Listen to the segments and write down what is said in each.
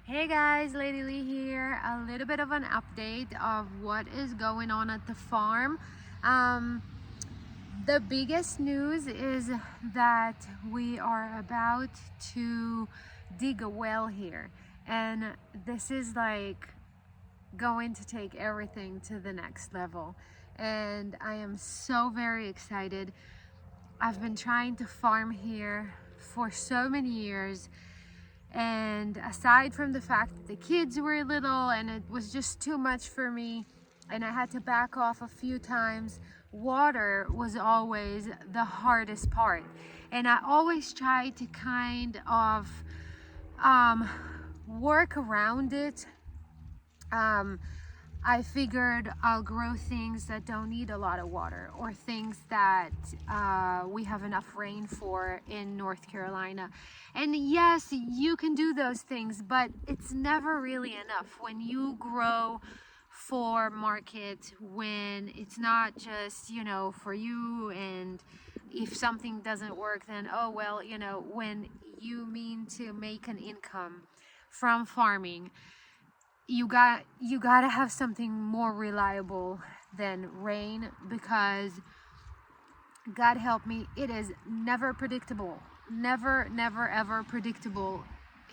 Hey guys, Lady Lee here. A little bit of an update of what is going on at the farm. Um, the biggest news is that we are about to dig a well here, and this is like going to take everything to the next level. And I am so very excited. I've been trying to farm here for so many years. And aside from the fact that the kids were little and it was just too much for me and I had to back off a few times, water was always the hardest part. And I always tried to kind of work around it. I figured I'll grow things that don't need a lot of water, or things that we have enough rain for in North Carolina. And yes, you can do those things, but it's never really enough when you grow for market, when it's not just, for you. And if something doesn't work, then oh well, when you mean to make an income from farming, you gotta have something more reliable than rain, because God help me, it is never predictable. Never ever predictable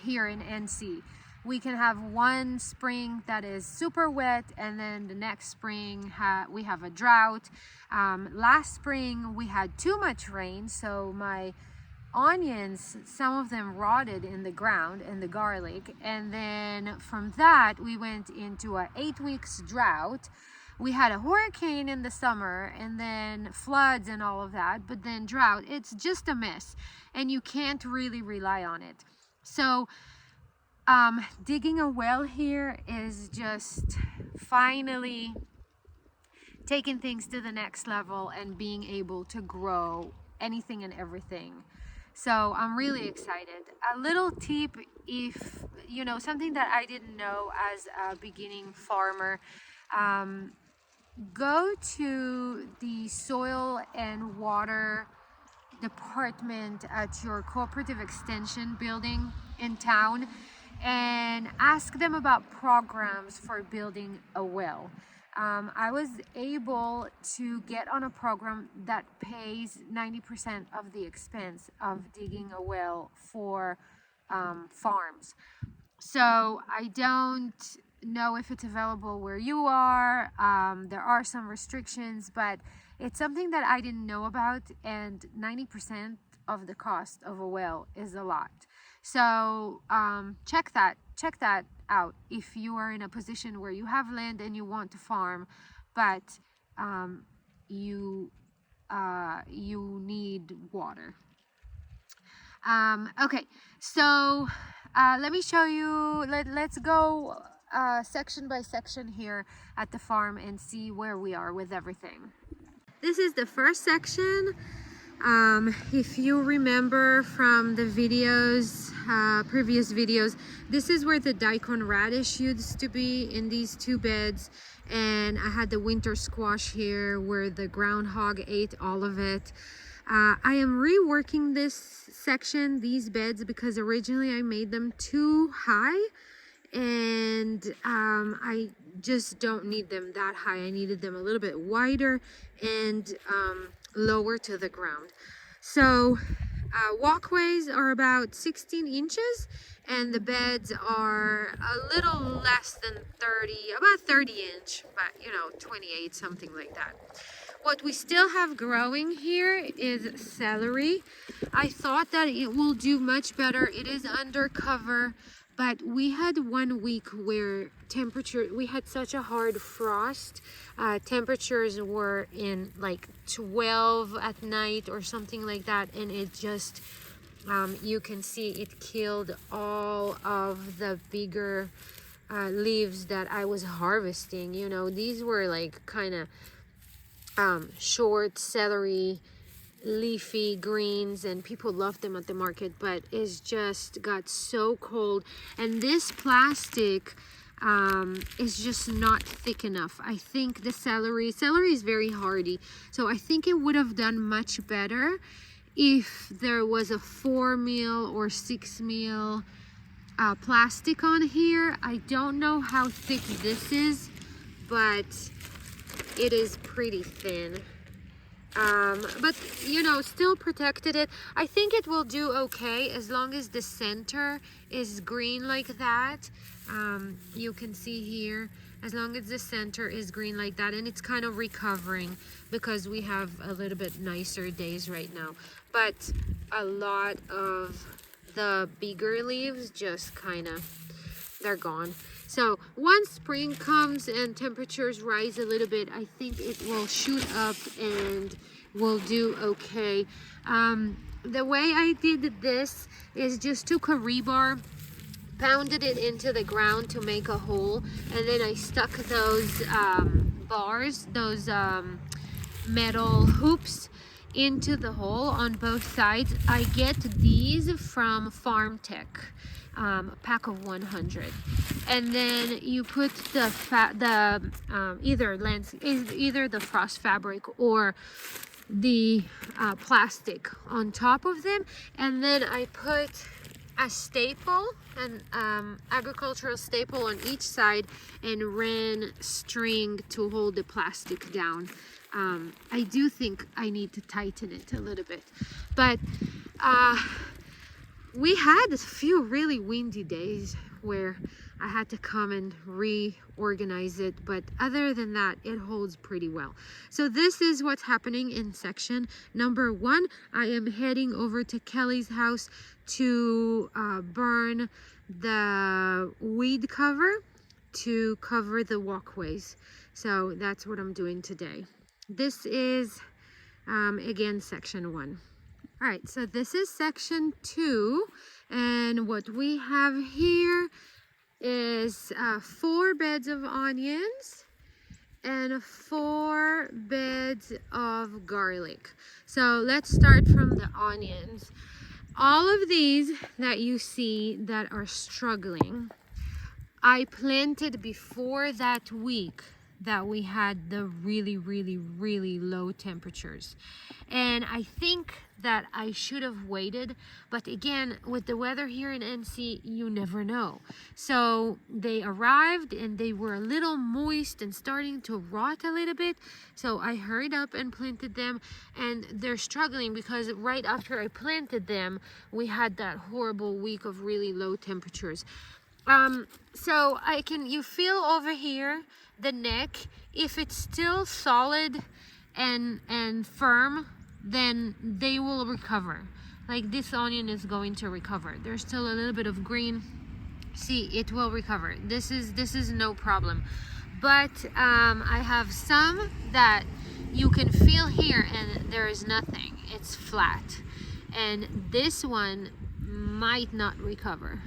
here in NC. We can have one spring that is super wet, and then the next spring we have a drought. Last spring we had too much rain, so my onions, some of them rotted in the ground, and the garlic. And then from that we went into a 8 weeks drought. We had a hurricane in the summer, and then floods and all of that, but then drought. It's just a mess, and you can't really rely on it. So digging a well here is just finally taking things to the next level and being able to grow anything and everything. So I'm really excited. A little tip, if something that I didn't know as a beginning farmer, go to the soil and water department at your cooperative extension building in town and ask them about programs for building a well. I was able to get on a program that pays 90% of the expense of digging a well for farms. So I don't know if it's available where you are. There are some restrictions, but it's something that I didn't know about, and 90% of the cost of a well is a lot. So check that out if you are in a position where you have land and you want to farm, but you need water. Okay, so let me show you. Let's go section by section here at the farm and see where we are with everything. This is the first section. If you remember from the videos, previous videos, this is where the daikon radish used to be, in these two beds. And I had the winter squash here where the groundhog ate all of it. I am reworking this section, these beds, because originally I made them too high, and I just don't need them that high. I needed them a little bit wider and lower to the ground. So walkways are about 16 inches, and the beds are a little less than 30, about 30 inch, but 28, something like that. What we still have growing here is celery. I thought that it will do much better. It is under cover, but we had 1 week where we had such a hard frost. Temperatures were in like 12 at night or something like that, and it just, you can see it killed all of the bigger leaves that I was harvesting. These were like kind of short celery, leafy greens, and people loved them at the market, but it's just got so cold, and this plastic is just not thick enough. I think the celery is very hardy, so I think it would have done much better if there was a 4 meal or 6 meal plastic on here. I don't know how thick this is, but it is pretty thin. But you know, still protected it. I think it will do okay as long as the center is green like that. You can see here, as long as the center is green like that, and it's kind of recovering because we have a little bit nicer days right now. But a lot of the bigger leaves just kind of, they're gone. So once spring comes and temperatures rise a little bit, I think it will shoot up and will do okay. The way I did this is just took a rebar, pounded it into the ground to make a hole, and then I stuck those bars, those metal hoops into the hole on both sides. I get these from Farm Tech, a pack of 100, and then you put the either the frost fabric or the plastic on top of them, and then I put a staple, an agricultural staple on each side, and ran string to hold the plastic down. I do think I need to tighten it a little bit, but we had a few really windy days where I had to come and reorganize it, but other than that, it holds pretty well. So this is what's happening in section number 1. I am heading over to Kelly's house to burn the weed cover to cover the walkways. So that's what I'm doing today. This is again section 1. All right, so this is section 2, and what we have here is 4 beds of onions and 4 beds of garlic. So let's start from the onions. All of these that you see that are struggling, I planted before that week that we had the really low temperatures, and I think that I should have waited, but again, with the weather here in NC, you never know. So they arrived and they were a little moist and starting to rot a little bit, so I hurried up and planted them, and they're struggling because right after I planted them, we had that horrible week of really low temperatures. So you feel over here the neck, if it's still solid and firm, then they will recover. Like this onion is going to recover. There's still a little bit of green. See, it will recover. This is no problem. But I have some that you can feel here and there is nothing. It's flat. And this one might not recover.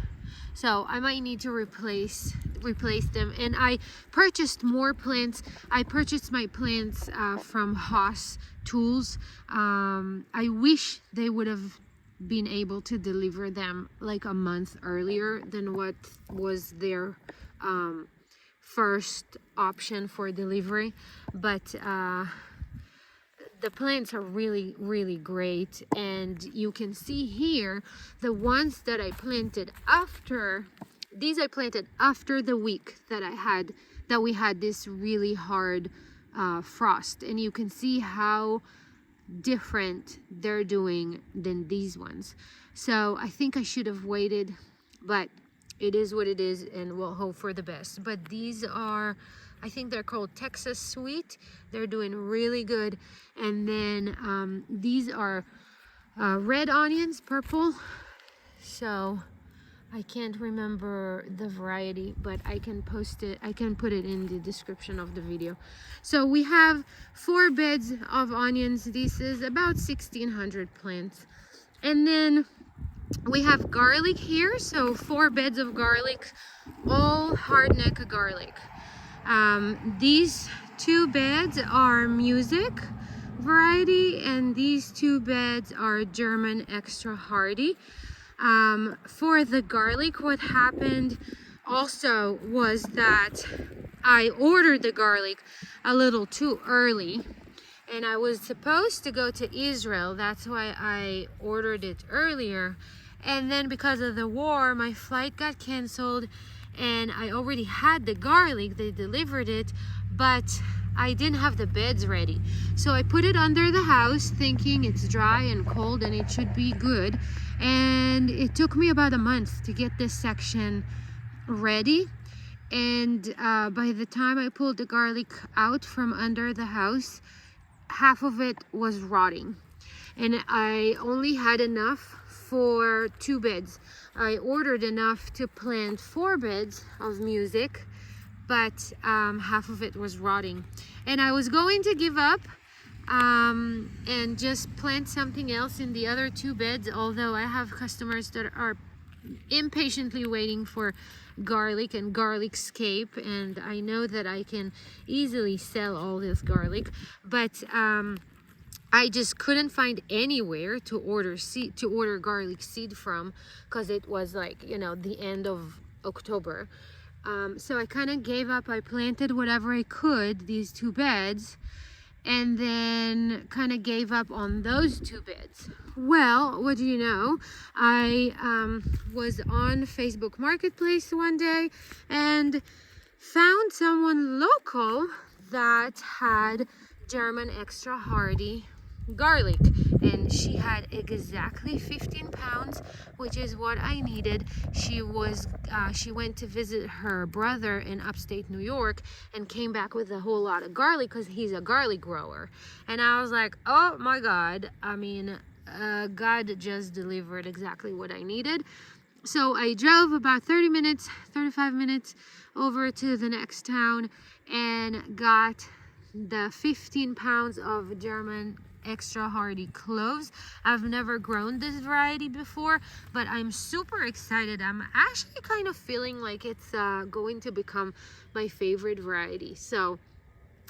So I might need to replace them. And I purchased more plants. I purchased my plants from Haas Tools. I wish they would have been able to deliver them like a month earlier than what was their first option for delivery. But the plants are really great, and you can see here the ones that I planted after these. I planted after the week that we had this really hard frost, and you can see how different they're doing than these ones. So I think I should have waited, but it is what it is, and we'll hope for the best. But these are, I think they're called Texas Sweet. They're doing really good. And then these are red onions, purple. So I can't remember the variety, but I can post it. I can put it in the description of the video. So we have 4 beds of onions. This is about 1,600 plants. And then we have garlic here. So 4 beds of garlic, all hardneck garlic. These 2 beds are music variety, and these 2 beds are German extra hardy. For the garlic, what happened also was that I ordered the garlic a little too early, and I was supposed to go to Israel. That's why I ordered it earlier, And then because of the war, my flight got canceled, and I already had the garlic. They delivered it, but I didn't have the beds ready. So I put it under the house thinking it's dry and cold and it should be good. And it took me about a month to get this section ready. And by the time I pulled the garlic out from under the house, half of it was rotting. And I only had enough for 2 beds. I ordered enough to plant 4 beds of music, but half of it was rotting. And I was going to give up and just plant something else in the other 2 beds, although I have customers that are impatiently waiting for garlic and garlic scape, and I know that I can easily sell all this garlic, but I just couldn't find anywhere to order garlic seed from, because it was like, you know, the end of October. So I kind of gave up. I planted whatever I could, these 2 beds, and then kind of gave up on those 2 beds. Well, what do you know? I was on Facebook Marketplace one day and found someone local that had German extra hardy garlic, and she had exactly 15 pounds, which is what I needed. She went to visit her brother in upstate New York and came back with a whole lot of garlic because he's a garlic grower. And I was like, oh my God, I mean, God just delivered exactly what I needed. So I drove about 35 minutes over to the next town and got the 15 pounds of German extra hardy cloves. I've never grown this variety before, but I'm super excited. I'm actually kind of feeling like it's going to become my favorite variety. So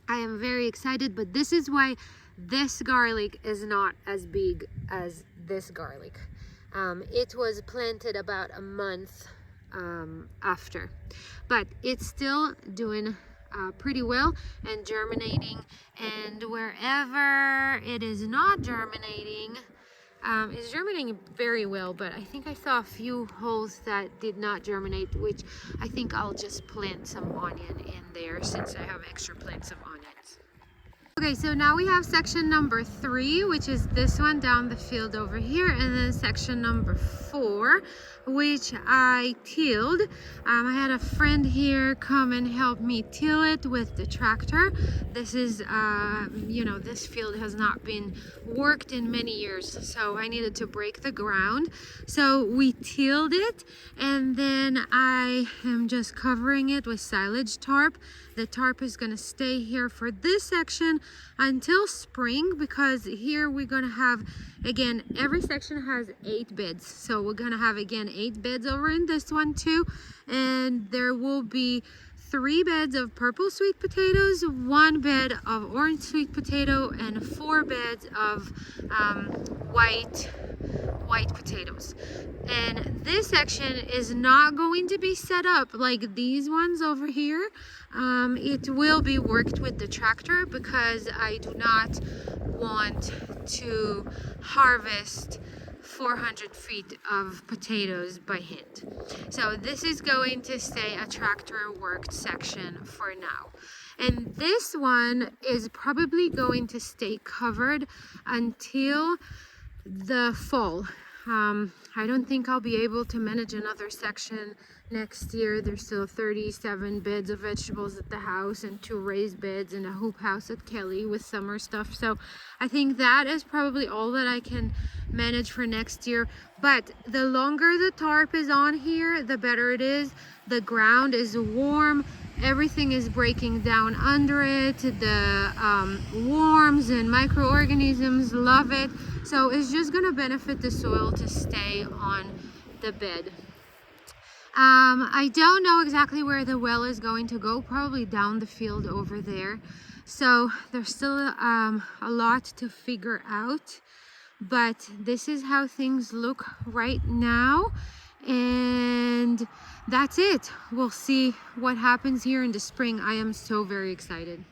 I am very excited, but this is why this garlic is not as big as this garlic. It was planted about a month after, but it's still doing pretty well and germinating, and wherever it is not germinating, it's germinating very well, but I think I saw a few holes that did not germinate, which I think I'll just plant some onion in there since I have extra plants of onions. Okay, so now we have section number 3, which is this one down the field over here, and then section number 4, which I tilled. I had a friend here come and help me till it with the tractor. This is, you know, this field has not been worked in many years, so I needed to break the ground. So we tilled it, and then I am just covering it with silage tarp. The tarp is going to stay here for this section until spring, because here we're going to have, again, every section has 8 beds. So we're going to have, again, 8 beds over in this one too. And there will be 3 beds of purple sweet potatoes, 1 bed of orange sweet potato, and 4 beds of white potatoes. And this section is not going to be set up like these ones over here. It will be worked with the tractor because I do not want to harvest 400 feet of potatoes by hand. So this is going to stay a tractor worked section for now. And this one is probably going to stay covered until the fall. I don't think I'll be able to manage another section next year. There's still 37 beds of vegetables at the house and 2 raised beds and a hoop house at Kelly with summer stuff. So I think that is probably all that I can manage for next year. But the longer the tarp is on here, the better it is. The ground is warm. Everything is breaking down under it. The worms and microorganisms love it. So it's just going to benefit the soil to stay on the bed. I don't know exactly where the well is going to go, probably down the field over there. So there's still a lot to figure out, but this is how things look right now. And that's it. We'll see what happens here in the spring. I am so very excited.